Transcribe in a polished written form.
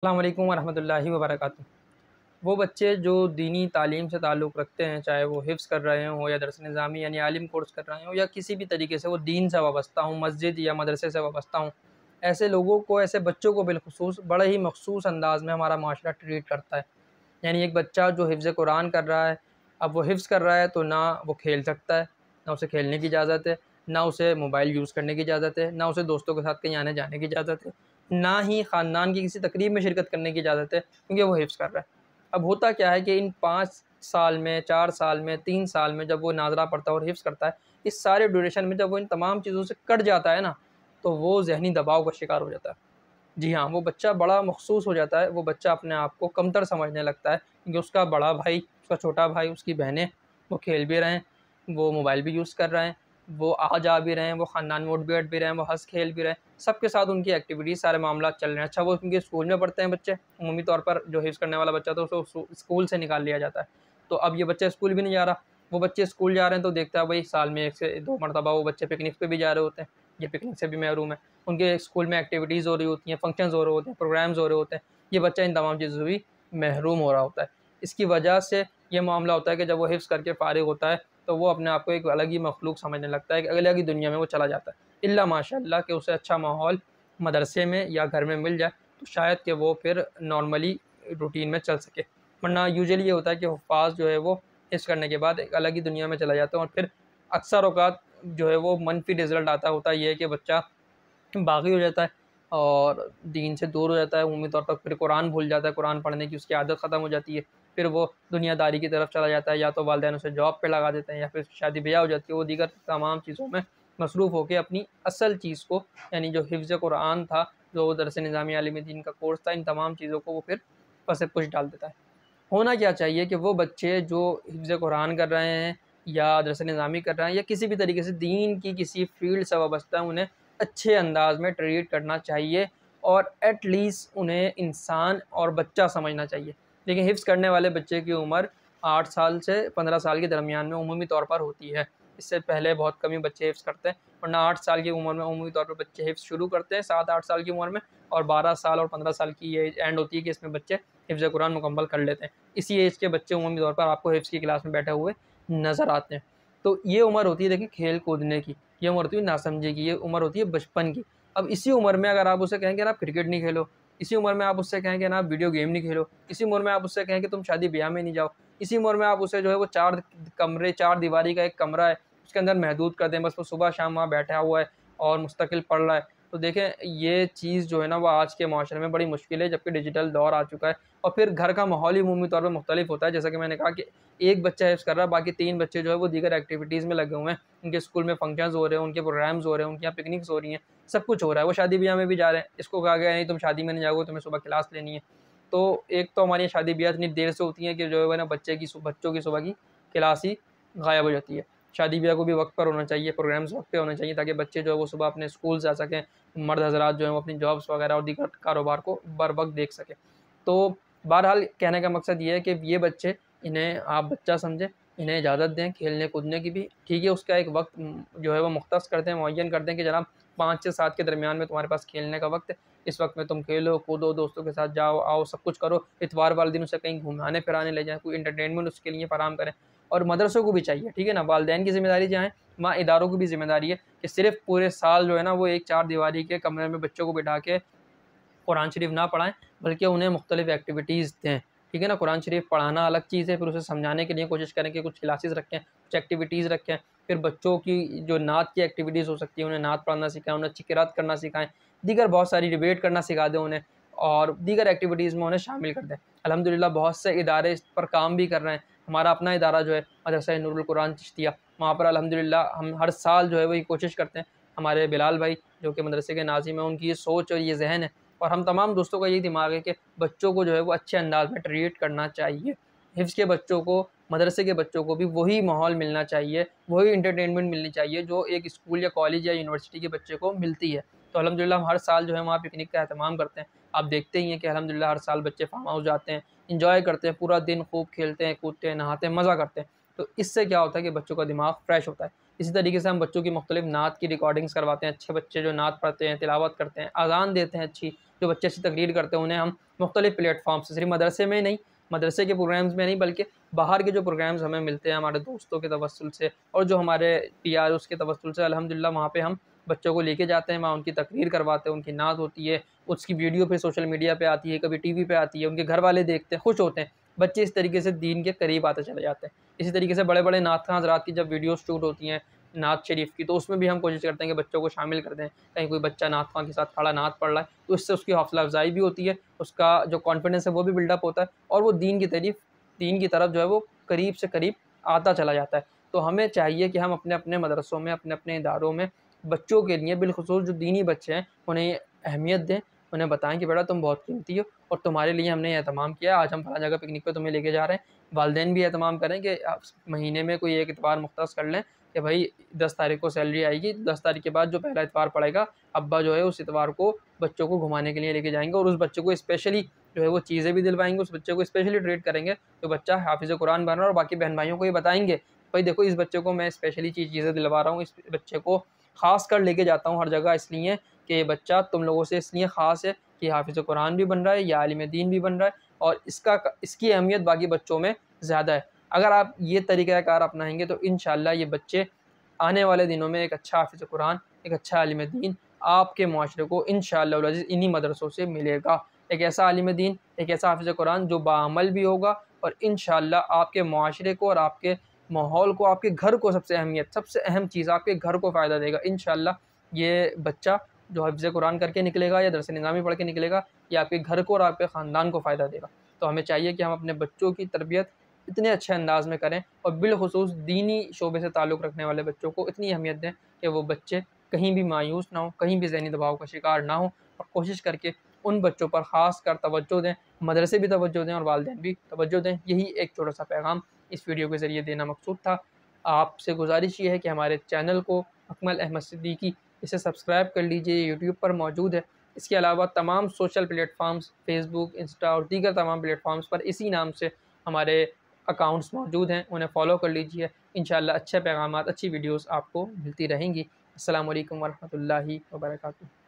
अस्सलाम वालेकुम वरहमतुल्लाहि वबरकातुहू। वो बच्चे जो दीनी तालीम से ताल्लुक़ रखते हैं, चाहे वो हिफ्ज़ कर रहे हों या दरस निज़ामी यानी आलिम कोर्स कर रहे हों या किसी भी तरीके से वो दीन से वाबस्ता हों, मस्जिद या मदरसे से वाबस्ता हों, ऐसे लोगों को, ऐसे बच्चों को बिलख़ुसूस बड़े ही मख़सूस अंदाज़ में हमारा माशरा ट्रीट करता है। यानी एक बच्चा जो हिफ्ज़ कुरान कर रहा है, अब वो हिफ्ज़ कर रहा है तो ना वो खेल सकता है, ना उसे खेलने की इजाज़त है, ना उसे मोबाइल यूज़ करने की इजाज़त है, ना उसे दोस्तों के साथ कहीं आने-जाने की इजाज़त है, ना ही ख़ानदान की किसी तक़रीब में शिरकत करने की इजाज़त है, क्योंकि वो हिफ्ज़ कर रहा है। अब होता क्या है कि इन 5 साल में, 4 साल में, 3 साल में जब वो नाज़रा पढ़ता है और हिफ्ज़ करता है, इस सारे ड्यूरेशन में जब वो इन तमाम चीज़ों से कट जाता है ना, तो वो ज़हनी दबाव का शिकार हो जाता है। जी हाँ, वो बच्चा बड़ा मख़सूस हो जाता है, वो बच्चा अपने आप को कमतर समझने लगता है, क्योंकि उसका बड़ा भाई, उसका छोटा भाई, उसकी बहनें, वो खेल भी रहे हैं, वो मोबाइल भी यूज़ कर रहे हैं, वो आ-जा भी रहे हैं, वो ख़ानदान में उठ-बैठ भी रहे हैं, वो हँस-खेल भी रहे हैं, सबके साथ उनकी एक्टिविटीज़, सारे मामलात चल रहे हैं। अच्छा वो क्योंकि स्कूल में पढ़ते हैं बच्चे, अमूमी तौर पर जो हिफ्ज़ करने वाला बच्चा था उसको स्कूल से निकाल लिया जाता है। तो अब ये बच्चा स्कूल भी नहीं जा रहा, वो बच्चे स्कूल जा रहे हैं तो देखता है भई साल में 1 से 2 मरतबा वो बच्चे पिकनिक पे भी जा रहे होते हैं, ये पिकनिक से भी महरूम है। उनके स्कूल में एक्टिविटीज़ हो रही होती हैं, फंक्शंस हो रहे होते हैं, प्रोग्राम्स हो रहे होते हैं, ये बच्चा इन तमाम चीज़ों से भी महरूम हो रहा होता है। इसकी वजह से ये मामला होता है कि जब वो हिफ्ज़ करके फ़ारिग होता है, तो वो अपने आप को एक अलग ही मखलूक समझने लगता है, एक अलग ही दुनिया में वो चला जाता है। इल्ला माशाअल्लाह कि उसे अच्छा माहौल मदरसे में या घर में मिल जाए, तो शायद कि वो फिर नॉर्मली रूटीन में चल सके। वरना यूजुअली ये होता है कि हुफ़्फ़ाज़ जो है वो हिफ्ज़ करने के बाद एक अलग ही दुनिया में चला जाता है और फिर अक्सर औक़ात जो है वो मनफ़ी रिज़ल्ट आता होता ये है कि बच्चा बाग़ी हो जाता है और दीन से दूर हो जाता है, उम्मी तौर पर फिर कुरान भूल जाता है, कुरान पढ़ने की उसकी आदत ख़त्म हो जाती है। फिर वो दुनियादारी की तरफ चला जाता है, या तो वालिदैन उसे जॉब पे लगा देते हैं या फिर शादी-ब्याह हो जाती है, वो दीगर तमाम चीज़ों में मसरूफ़ होके अपनी असल चीज़ को यानी जो हिफ्ज़ कुरान था, जो दरस निज़ामी आलिम दीन का कोर्स था, इन तमाम चीज़ों को वो फिर पस-ए-पुश डाल देता है। होना क्या चाहिए कि वो बच्चे जो हिफ्ज़ कुरान कर रहे हैं या दरस निज़ामी कर रहे हैं या किसी भी तरीके से दीन की किसी फ़ील्ड से वाबस्ता है, उन्हें अच्छे अंदाज़ में ट्रीट करना चाहिए और एट लीस्ट उन्हें इंसान और बच्चा समझना चाहिए। देखिए हिफ्ज़ करने वाले बच्चे की उम्र 8 साल से 15 साल के दरमियान में अमूमी तौर पर होती है। इससे पहले बहुत कम ही बच्चे हिफ्ज़ करते हैं, वरना 8 साल की उम्र में अमूमी तौर पर बच्चे हिफ्ज़ शुरू करते हैं, 7-8 साल की उम्र में, और 12 साल और 15 साल की ये एंड होती है कि इसमें बच्चे हिफ्ज़ कुरान मुकम्मल कर लेते हैं। इसी एज के बच्चे अमूमी तौर पर आपको हिफ्ज़ की क्लास में बैठे हुए नज़र आते हैं। तो ये उम्र होती है देखिए खेल कूदने की, ये उम्र होती है नासमझी की, ये उम्र होती है बचपन की। अब इसी उम्र में अगर आप उसे कहें कि ना आप क्रिकेट नहीं खेलो, इसी उम्र में आप उससे कहें कि ना आप वीडियो गेम नहीं खेलो, इसी उम्र में आप उससे कहें कि तुम शादी-ब्याह में नहीं जाओ, इसी उम्र में आप उसे जो है वो 4 दीवारी का एक कमरा है, उसके अंदर महदूद कर दें, बस वो सुबह-शाम वहाँ बैठा हुआ है और मुस्तकिल पढ़ रहा है। तो देखें ये चीज़ जो है ना वो आज के माशरे में बड़ी मुश्किल है, जबकि डिजिटल दौर आ चुका है और फिर घर का माहौल ही अमूमी तौर पे मुख्तलिफ होता है। जैसा कि मैंने कहा कि एक बच्चा हिफ्ज़ कर रहा है, बाकी 3 बच्चे जो है वो दीगर एक्टिविटीज़ में लगे हुए हैं। उनके स्कूल में फंक्शंस हो रहे हैं, उनके प्रोग्राम्स हो रहे हैं, उनके यहाँ पिकनिक्स हो रही हैं, सब कुछ हो रहा है। वो शादी-ब्याह में भी जा रहे हैं, इसको कहा गया नहीं तुम शादी में नहीं जाओगे, तुम्हें सुबह क्लास लेनी है। तो एक तो हमारी शादी-ब्याह इतनी देर से होती हैं कि जो है ना बच्चों की सुबह की क्लास ही गायब हो जाती है। शादी-ब्याह को भी वक़्त पर होना चाहिए, प्रोग्राम्स वक़्त पे होने चाहिए ताकि बच्चे जो है वो सुबह अपने स्कूल जा सकें, मर्द हज़रात जो हैं वो अपनी जॉब्स वग़ैरह और दीगर कारोबार को बर वक़्त देख सकें। तो बहरहाल कहने का मकसद ये है कि ये बच्चे, इन्हें आप बच्चा समझें, इन्हें इजाज़त दें खेलने-कूदने की भी, ठीक है उसका एक वक़्त जो है वो मुख्तस कर दें, मुअय्यन कर दें कि जनाब 5 से 7 के दरमियान में तुम्हारे पास खेलने का वक़्त है, इस वक़्त में तुम खेलो, कूदो, दोस्तों के साथ जाओ, आओ, सब कुछ करो। इतवार वाले दिन उसे कहीं घुमाने-फिराने ले जाएँ, कोई एंटरटेनमेंट उसके लिए फ़राहम करें और मदरसों को भी चाहिए, ठीक है ना? वालिदैन की ज़िम्मेदारी जहाँ है, वहाँ इदारों की भी ज़िम्मेदारी है कि सिर्फ़ पूरे साल जो है ना वो एक 4 दीवारी के कमरे में बच्चों को बिठा के कुरान शरीफ ना पढ़ाएँ, बल्कि उन्हें मुख्तलिफ़ एक्टिविटीज़ दें, ठीक है ना? कुरान शरीफ पढ़ाना अलग चीज़ है, फिर उसे समझाने के लिए कोशिश करें कि कुछ क्लासेस रखें, कुछ एक्टिविटीज़ रखें। फिर बच्चों की जो नात की एक्टिविटीज़ हो सकती है, उन्हें नात पढ़ना सिखाएँ, उन्हें अच्छी किरात करना सिखाएँ, दीगर बहुत सारी डिबेट करना सिखा दें उन्हें और दीगर एक्टिविटीज़ में उन्हें शामिल कर दें। अल्हम्दुलिल्लाह बहुत से इदारे इस पर काम भी कर रहे हैं। हमारा अपना इदारा जो है मदरसा नूरुल कुरान चिश्तिया, वहाँ पर अल्हम्दुलिल्लाह हम हर साल जो है वो ये कोशिश करते हैं। हमारे बिलाल भाई जो कि मदरसे के नाज़िम हैं, उनकी ये सोच और ये ज़हन है और हम तमाम दोस्तों का यही दिमाग है कि बच्चों को जो है वो अच्छे अंदाज़ में ट्रीट करना चाहिए। हिफ्ज़ के बच्चों को, मदरसे के बच्चों को भी वही माहौल मिलना चाहिए, वही एंटरटेनमेंट मिलनी चाहिए जो एक स्कूल या कॉलेज या यूनिवर्सिटी के बच्चे को मिलती है। तो अल्हम्दुलिल्लाह हम हर साल जो है वहाँ पिकनिक का एहतमाम करते हैं। आप देखते ही हैं कि अल्हम्दुलिल्लाह हर साल बच्चे फार्म हाउस जाते हैं, एन्जॉय करते हैं, पूरा दिन खूब खेलते हैं, कूदते हैं, नहाते हैं, मज़ा करते हैं। तो इससे क्या होता है कि बच्चों का दिमाग फ्रेश होता है। इसी तरीके से हम बच्चों की मुख्तलिफ नात की रिकॉर्डिंग्स करवाते हैं। अच्छे बच्चे जो नात पढ़ते हैं, तिलावत करते हैं, अज़ान देते हैं अच्छी, जो बच्चे अच्छी तकरीर करते हैं, उन्हें हम मुख्तलिफ प्लेटफॉर्म से, सिर्फ मदरसे में नहीं, मदरसे के प्रोग्राम्स में नहीं, बल्कि बाहर के जो प्रोग्राम्स हमें मिलते हैं हमारे दोस्तों के तवस्सुल से और जो हमारे पीआरओज़ के तवस्सुल से, अल्हम्दुलिल्लाह वहाँ पे हम बच्चों को लेके जाते हैं, वहाँ उनकी तकरीर करवाते हैं, उनकी नात होती है, उसकी वीडियो फिर सोशल मीडिया पे आती है, कभी टीवी पे आती है, उनके घर वाले देखते हैं, खुश होते हैं। बच्चे इस तरीके से दीन के करीब आते चले जाते हैं। इसी तरीके से बड़े-बड़े नात खां हज़रात की जब वीडियो शूट होती हैं नात शरीफ की, तो उसमें भी हम कोशिश करते हैं कि बच्चों को शामिल कर दें। कहीं कोई बच्चा नात खां के साथ खड़ा नात पढ़ रहा है, तो इससे उसकी हौसला अफ़ज़ाई भी होती है, उसका जो कॉन्फिडेंस है वो भी बिल्डअप होता है और वो दीन की तरफ जो है वो करीब से करीब आता चला जाता है। तो हमें चाहिए कि हम अपने-अपने मदरसों में, अपने-अपने इदारों में बच्चों के लिए बिलख़ुसूस जो दीनी बच्चे हैं, उन्हें अहमियत दें, उन्हें बताएँ कि बेटा तुम बहुत कीमती हो और तुम्हारे लिए हमने ये एहतमाम किया, आज हम फलाँ जगह पिकनिक पे तुम्हें लेके जा रहे हैं। वालिदैन भी एहतमाम करें कि महीने में कोई एक इतवार मुख्तस कर लें कि भाई 10 तारीख को सैलरी आएगी, 10 तारीख के बाद जो पहला इतवार पड़ेगा, अब्बा जो है उस इतवार को बच्चों को घुमाने के लिए लेके जाएँगे और उस बच्चे को स्पेशली जो है वो चीज़ें भी दिलवाएँगे, उस बच्चे को स्पेशली ट्रीट करेंगे, तो बच्चा हाफ़िज़ कुरान बन रहा है और बाकी बहन-भाइयों को ये बताएँगे, भाई देखो इस बच्चे को मैं स्पेशली चीज़ें दिलवा रहा हूँ, इस बच्चे को ख़ासकर लेके जाता हूँ हर जगह इसलिए कि ये बच्चा तुम लोगों से इसलिए ख़ास है कि हाफ़िज़ कुरान भी बन रहा है, या आलिम दीन भी बन रहा है और इसकी अहमियत बाकी बच्चों में ज़्यादा है। अगर आप ये तरीक़ाकार अपनाएँगे तो इंशाअल्लाह ये बच्चे आने वाले दिनों में एक अच्छा हाफ़िज़ कुरान, एक अच्छा आलिम दीन आपके मुआशरे को इंशाअल्लाह अज़ीज़ इन्हीं मदरसों से मिलेगा। एक ऐसा आलिम दीन, एक ऐसा हाफ़िज़ कुरान जो बाअमल भी होगा और इंशाअल्लाह आपके मुआशरे को और आपके माहौल को, आपके घर को सबसे अहम चीज़ आपके घर को फ़ायदा देगा। इंशाअल्लाह ये बच्चा जो हिफ्ज़ कुरान करके निकलेगा या दरस निज़ामी पढ़ के निकलेगा, ये आपके घर को और आपके ख़ानदान को फ़ायदा देगा। तो हमें चाहिए कि हम अपने बच्चों की तरबियत इतने अच्छे अंदाज़ में करें और बिलख़ुसूस दीनी शोबे से ताल्लुक़ रखने वाले बच्चों को इतनी अहमियत दें कि वो बच्चे कहीं भी मायूस ना हों, कहीं भी ज़हनी दबाव का शिकार ना हों और कोशिश करके उन बच्चों पर ख़ासकर तवज्जो दें, मदरसे भी तवज्जो दें और वालिदैन भी तवज्जो दें। यही एक छोटा-सा पैगाम इस वीडियो के ज़रिए देना मकसूद था। आपसे गुज़ारिश ये है कि हमारे चैनल को अकमल अहमद सिद्दीकी इसे सब्सक्राइब कर लीजिए, यूट्यूब पर मौजूद है। इसके अलावा तमाम सोशल प्लेटफ़ॉर्म्स फ़ेसबुक, इंस्टा और दीगर तमाम प्लेटफ़ॉर्म्स पर इसी नाम से हमारे अकाउंट्स मौजूद हैं, उन्हें फ़ॉलो कर लीजिए। इंशाअल्लाह अच्छे पैगामात, अच्छी वीडियोज़ आपको मिलती रहेंगी। अस्सलामु अलैकुम व रहमतुल्लाहि व बरकातुहू।